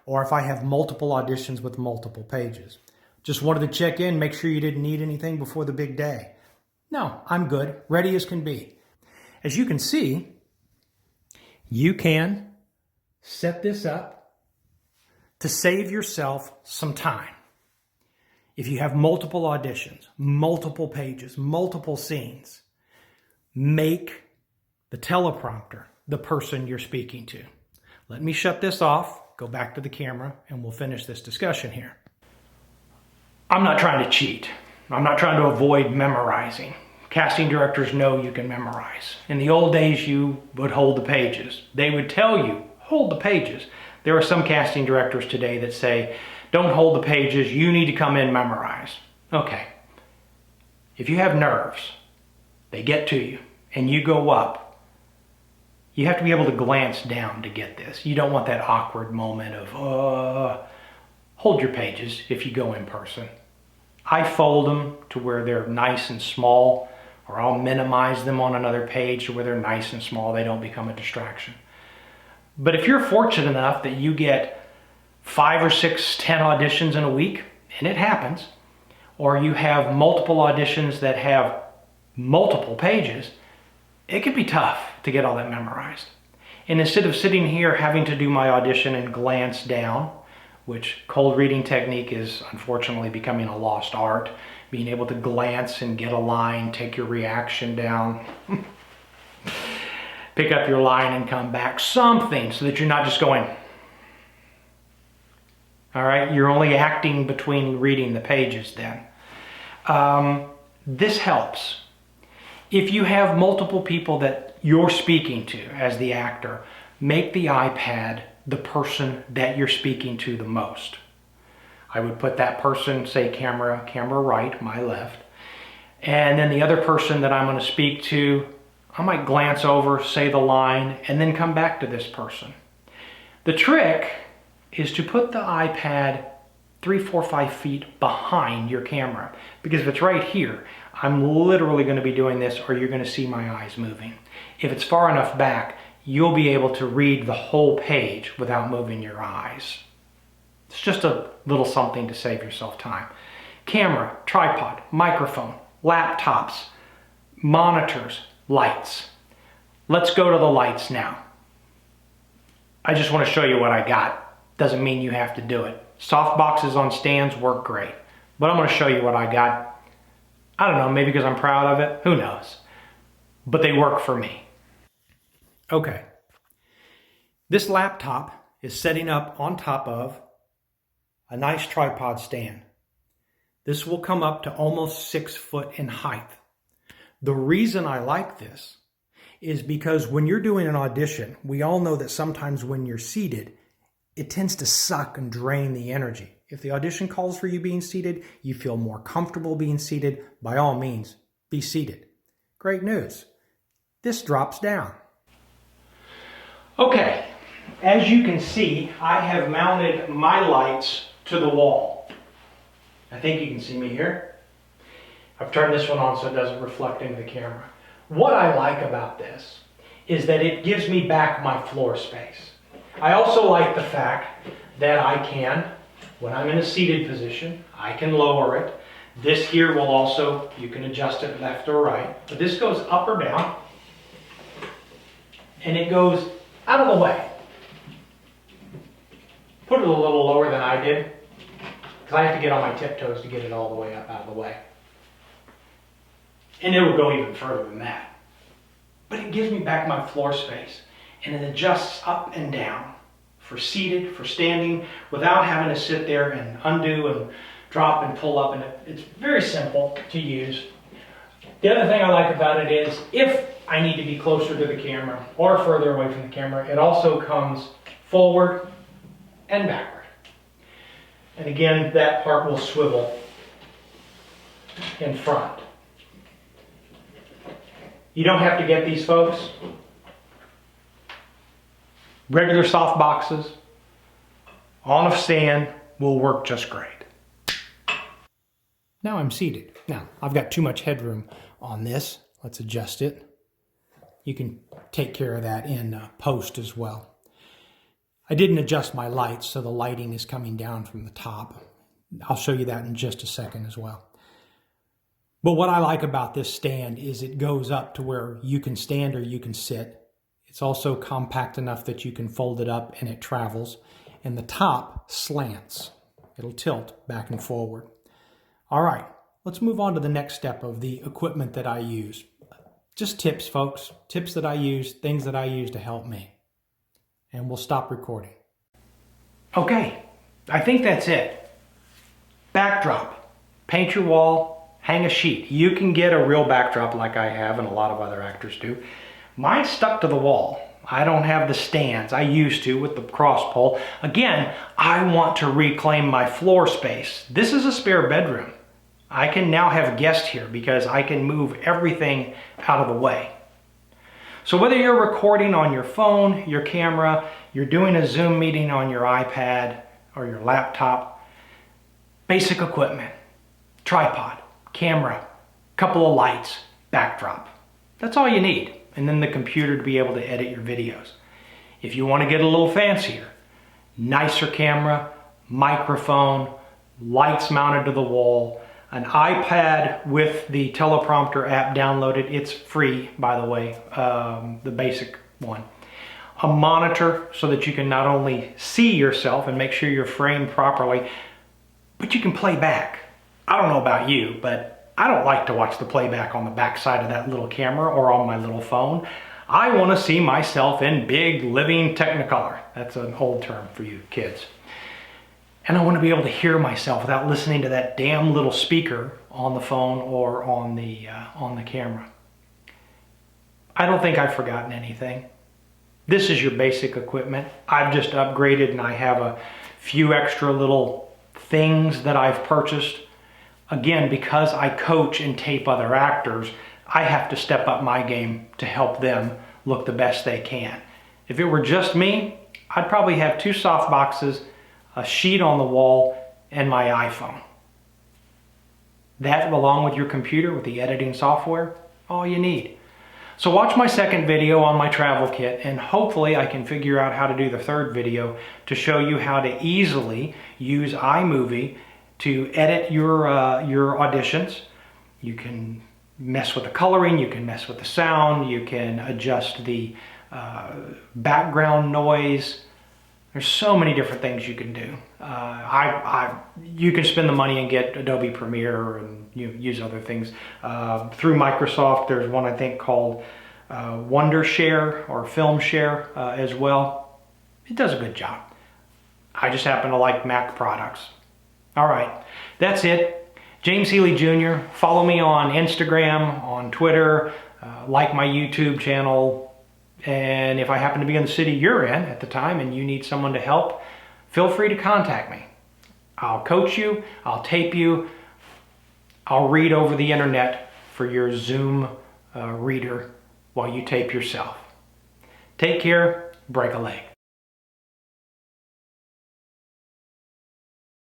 or if I have multiple auditions with multiple pages. Just wanted to check in, make sure you didn't need anything before the big day. No, I'm good, ready as can be. As you can see, you can set this up to save yourself some time. If you have multiple auditions, multiple pages, multiple scenes, make the teleprompter the person you're speaking to. Let me shut this off, go back to the camera, and we'll finish this discussion here. I'm not trying to cheat. I'm not trying to avoid memorizing. Casting directors know you can memorize. In the old days, you would hold the pages. They would tell you, hold the pages. There are some casting directors today that say, don't hold the pages, you need to come in memorized. Okay. If you have nerves, they get to you, and you go up, you have to be able to glance down to get this. You don't want that awkward moment of, hold your pages if you go in person. I fold them to where they're nice and small, or I'll minimize them on another page to where they're nice and small, they don't become a distraction. But if you're fortunate enough that you get 5 or 6, 10 auditions in a week, and it happens, or you have multiple auditions that have multiple pages, it can be tough to get all that memorized. And instead of sitting here having to do my audition and glance down, which cold reading technique is unfortunately becoming a lost art, being able to glance and get a line, take your reaction down, pick up your line and come back, something so that you're not just going, all right, you're only acting between reading the pages then. This helps. If you have multiple people that you're speaking to as the actor, make the iPad the person that you're speaking to the most. I would put that person, say camera right, my left, and then the other person that I'm going to speak to, I might glance over, say the line, and then come back to this person. The trick is to put the iPad 3, 4, 5 feet behind your camera. Because if it's right here, I'm literally going to be doing this or you're going to see my eyes moving. If it's far enough back, you'll be able to read the whole page without moving your eyes. It's just a little something to save yourself time. Camera, tripod, microphone, laptops, monitors, lights. Let's go to the lights now. I just want to show you what I got. Doesn't mean you have to do it. Soft boxes on stands work great, but I'm going to show you what I got. I don't know, maybe because I'm proud of it, who knows? But they work for me. Okay. This laptop is setting up on top of a nice tripod stand. This will come up to almost 6 foot in height. The reason I like this is because when you're doing an audition, we all know that sometimes when you're seated, it tends to suck and drain the energy. If the audition calls for you being seated, you feel more comfortable being seated, by all means, be seated. Great news. This drops down. Okay, as you can see, I have mounted my lights to the wall. I think you can see me here. I've turned this one on so it doesn't reflect into the camera. What I like about this is that it gives me back my floor space. I also like the fact that I can, when I'm in a seated position, I can lower it. This here will also, you can adjust it left or right, but this goes up or down, and it goes out of the way. Put it a little lower than I did, because I have to get on my tiptoes to get it all the way up out of the way. And it will go even further than that. But it gives me back my floor space. And it adjusts up and down for seated, for standing, without having to sit there and undo and drop and pull up. And it's very simple to use. The other thing I like about it is if I need to be closer to the camera or further away from the camera, it also comes forward and backward. And again, that part will swivel in front. You don't have to get these, folks. Regular soft boxes on a stand will work just great. Now I'm seated. Now, I've got too much headroom on this. Let's adjust it. You can take care of that in post as well. I didn't adjust my lights, so the lighting is coming down from the top. I'll show you that in just a second as well. But what I like about this stand is it goes up to where you can stand or you can sit. It's also compact enough that you can fold it up and it travels. And the top slants. It'll tilt back and forward. All right, let's move on to the next step of the equipment that I use. Just tips, folks. Tips that I use, things that I use to help me. And we'll stop recording. Okay, I think that's it. Backdrop. Paint your wall, hang a sheet. You can get a real backdrop like I have and a lot of other actors do. Mine's stuck to the wall. I don't have the stands. I used to with the cross pole. Again, I want to reclaim my floor space. This is a spare bedroom. I can now have guests here because I can move everything out of the way. So whether you're recording on your phone, your camera, you're doing a Zoom meeting on your iPad or your laptop, basic equipment, tripod, camera, couple of lights, backdrop. That's all you need. And then the computer to be able to edit your videos. If you want to get a little fancier, nicer camera, microphone, lights mounted to the wall, an iPad with the teleprompter app downloaded. It's free, by the way, the basic one. A monitor so that you can not only see yourself and make sure you're framed properly, but you can play back. I don't know about you, but I don't like to watch the playback on the back side of that little camera or on my little phone. I want to see myself in big, living Technicolor. That's an old term for you kids. And I want to be able to hear myself without listening to that damn little speaker on the phone or on the camera. I don't think I've forgotten anything. This is your basic equipment. I've just upgraded and I have a few extra little things that I've purchased. Again, because I coach and tape other actors, I have to step up my game to help them look the best they can. If it were just me, I'd probably have 2 soft boxes, a sheet on the wall, and my iPhone. That, along with your computer with the editing software, all you need. So watch my second video on my travel kit, and hopefully I can figure out how to do the third video to show you how to easily use iMovie to edit your auditions. You can mess with the coloring, you can mess with the sound, you can adjust the background noise. There's so many different things you can do. You can spend the money and get Adobe Premiere and use other things. Through Microsoft, there's one I think called Wondershare or FilmShare as well. It does a good job. I just happen to like Mac products. All right, that's it. James Healy Jr. Follow me on Instagram, on Twitter, like my YouTube channel. And if I happen to be in the city you're in at the time and you need someone to help, feel free to contact me. I'll coach you, I'll tape you, I'll read over the internet for your Zoom reader while you tape yourself. Take care, break a leg.